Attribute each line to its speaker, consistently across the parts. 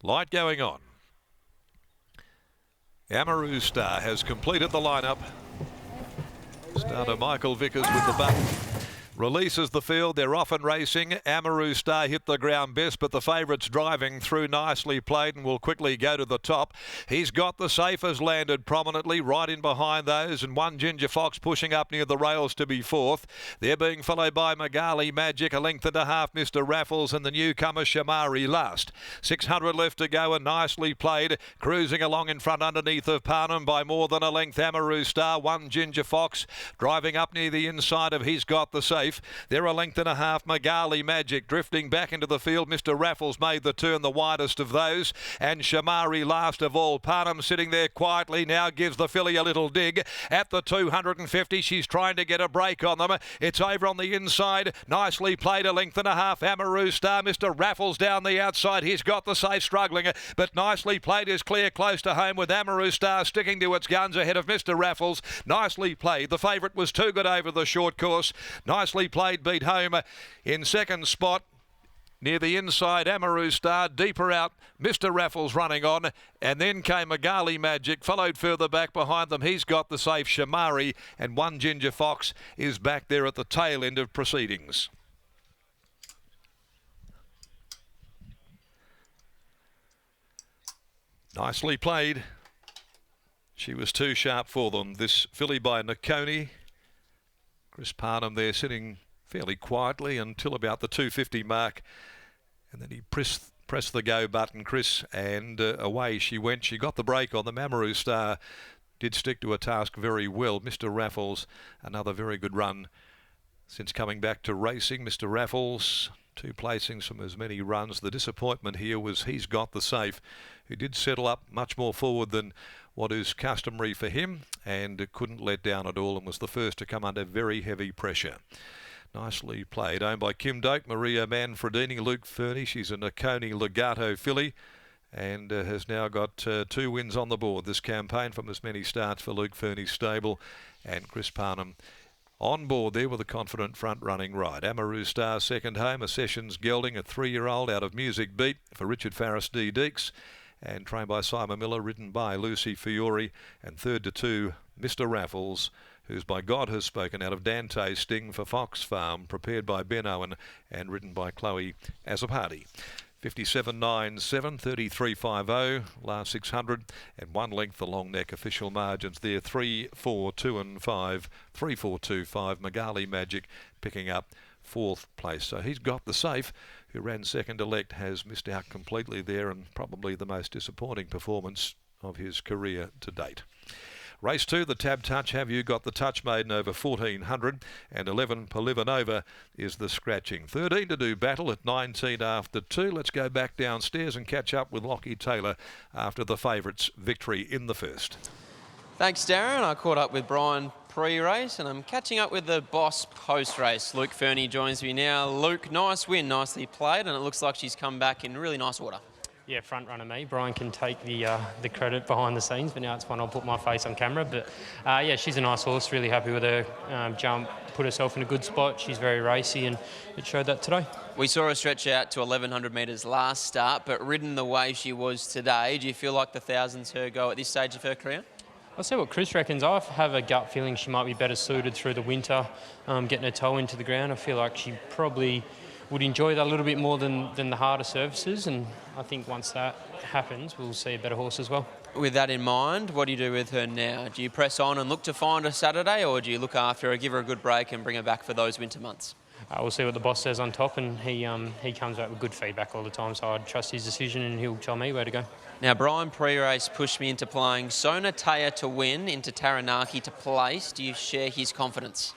Speaker 1: Light going on. Amaru Star has completed the lineup. Starter Michael Vickers with the button. Releases the field. They're off and racing. Amaru Star hit the ground best, but the favourite's driving through. Nicely played and will quickly go to the top. He's got the safe, has landed prominently right in behind those, and One Ginger Fox pushing up near the rails to be fourth. They're being followed by Magali Magic, a length and a half, Mr. Raffles, and the newcomer Shamari last. 600 left to go and nicely played. Cruising along in front underneath of Parnham by more than a length. Amaru Star, One Ginger Fox driving up near the inside of He's Got the Safe. They're a length and a half. Magali Magic drifting back into the field. Mr. Raffles made the turn, the widest of those, and Shamari last of all. Parnham sitting there quietly now gives the filly a little dig at the 250. She's trying to get a break on them. It's over on the inside. Nicely played, a length and a half. Amaru Star. Mr. Raffles down the outside. He's got the safe, struggling, but nicely played is clear close to home with Amaru Star sticking to its guns ahead of Mr. Raffles. Nicely played. The favourite was too good over the short course. Nicely played, beat home in second spot. Near the inside, Amaru Star, deeper out, Mr. Raffles running on, and then came Magali Magic, followed further back behind them. He's Got the Safe, Shamari, and One Ginger Fox is back there at the tail end of proceedings. Nicely played. She was too sharp for them. This filly by Nakoni. Chris Parnham there sitting fairly quietly until about the 250 mark, and then he pressed the go button, Chris, and away she went. She got the break on the Amaru Star. Did stick to a task very well. Mr. Raffles, another very good run since coming back to racing. Mr. Raffles, 2 placings from as many runs. The disappointment here was He's Got the Safe, who did settle up much more forward than what is customary for him, and couldn't let down at all and was the first to come under very heavy pressure. Nicely played, owned by Kim Doak, Maria Manfredini, Luke Fernie. She's a Nakoni Legato filly and has now got 2 wins on the board this campaign from as many starts for Luke Fernie's stable, and Chris Parnham on board there with a confident front running ride. Amaru Star second home, a Sessions gelding, a 3-year-old out of Music Beat for Richard Farris D. Deeks, and trained by Simon Miller, ridden by Lucy Fiore, and third to 2, Mr. Raffles, who's by God Has Spoken, out of Dante's Sting for Fox Farm, prepared by Ben Owen and ridden by Chloe Azzopardi. 57.97, 33.50, last 600, and 1 length the long neck. Official margins there, 3, 4, 2 and 5, 3, 4, 2, 5. Magali Magic picking up 4th place. So He's Got the Safe, who ran second elect, has missed out completely there, and probably the most disappointing performance of his career to date. Race 2, the Tab Touch. Have You Got the Touch, maiden over 1400, and 11 Polivanova is the scratching. 13 to do battle at 19 after 2. Let's go back downstairs and catch up with Lockie Taylor after the favourite's victory in the first.
Speaker 2: Thanks, Darren. I caught up with Brian pre-race, and I'm catching up with the boss post-race. Luke Fernie joins me now. Luke, nice win, nicely played, and it looks like she's come back in really nice order.
Speaker 3: Yeah, front runner me. Brian can take the credit behind the scenes, but now it's fun. I'll put my face on camera. But yeah, she's a nice horse. Really happy with her jump. Put herself in a good spot. She's very racy, and it showed that today.
Speaker 2: We saw her stretch out to 1,100 metres last start, but ridden the way she was today, do you feel like the 1000's her go at this stage of her career?
Speaker 3: I'll see what Chris reckons. I have a gut feeling she might be better suited through the winter, getting her toe into the ground. I feel like she probably would enjoy that a little bit more than the harder surfaces, and I think once that happens, we'll see a better horse as well.
Speaker 2: With that in mind, what do you do with her now? Do you press on and look to find a Saturday, or do you look after her, give her a good break and bring her back for those winter months?
Speaker 3: We'll see what the boss says on top, and he comes back with good feedback all the time, so I'd trust his decision and he'll tell me where to go.
Speaker 2: Now, Brian pre-race pushed me into playing Sonatea to win, into Taranaki to place. Do you share his confidence?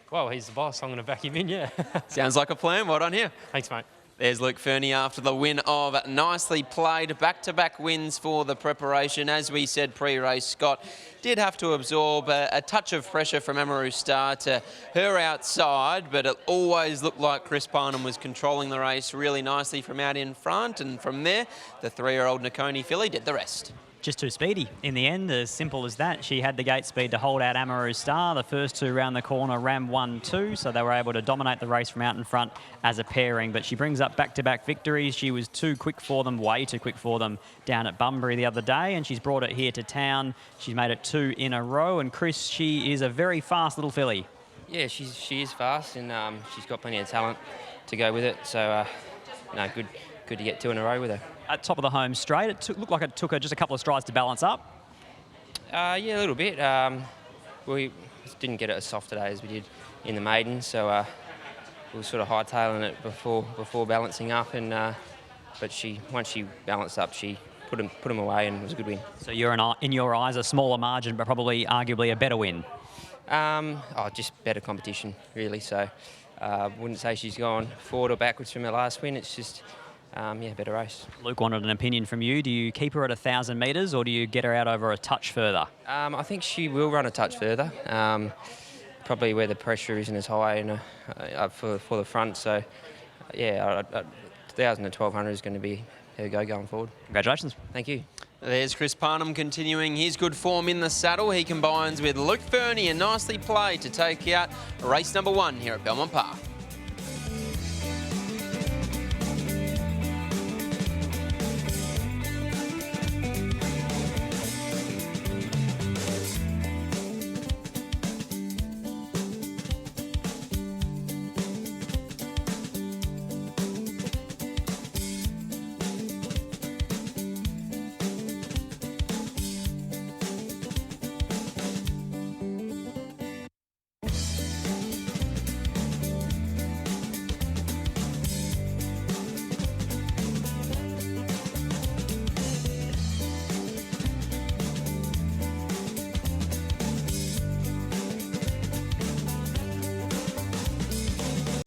Speaker 3: Well, he's the boss. I'm going to back him in, yeah.
Speaker 2: Sounds like a plan. Well done here.
Speaker 3: Thanks, mate.
Speaker 2: There's Luke Fernie after the win of Nicely Played. Back-to-back wins for the preparation. As we said pre-race, Scott did have to absorb a touch of pressure from Amaru Star to her outside, but it always looked like Chris Parnham was controlling the race really nicely from out in front, and from there, the 3-year-old Nakoni filly did the rest.
Speaker 4: just too speedy in the end, as simple as that. She had the gate speed to hold out Amaru Star. The first two round the corner ran 1-2, so they were able to dominate the race from out in front as a pairing. But she brings up back-to-back victories. She was too quick for them, way too quick for them down at Bunbury the other day, and she's brought it here to town. She's made it 2 in a row, and Chris, she is a very fast little filly.
Speaker 3: Yeah, she is fast, and she's got plenty of talent to go with it. So, no, good to get 2 in a row with her.
Speaker 4: At top of the home straight, looked like it took her just a couple of strides to balance up.
Speaker 3: Yeah, a little bit. We didn't get it as soft today as we did in the maiden, so we were sort of hightailing it before balancing up, and but once she balanced up, she put them away, and it was a good win.
Speaker 4: So you're in your eyes a smaller margin, but probably arguably a better win.
Speaker 3: Just better competition, really. So wouldn't say she's gone forward or backwards from her last win. It's just, better race.
Speaker 4: Luke wanted an opinion from you. Do you keep her at 1,000 metres, or do you get her out over a touch further?
Speaker 3: I think she will run a touch further. Probably where the pressure isn't as high up for the front. So, 1,000 to 1,200 is going to be her going forward.
Speaker 4: Congratulations.
Speaker 3: Thank you.
Speaker 2: There's Chris Parnham continuing his good form in the saddle. He combines with Luke Fernie and nicely played to take out race number 1 here at Belmont Park.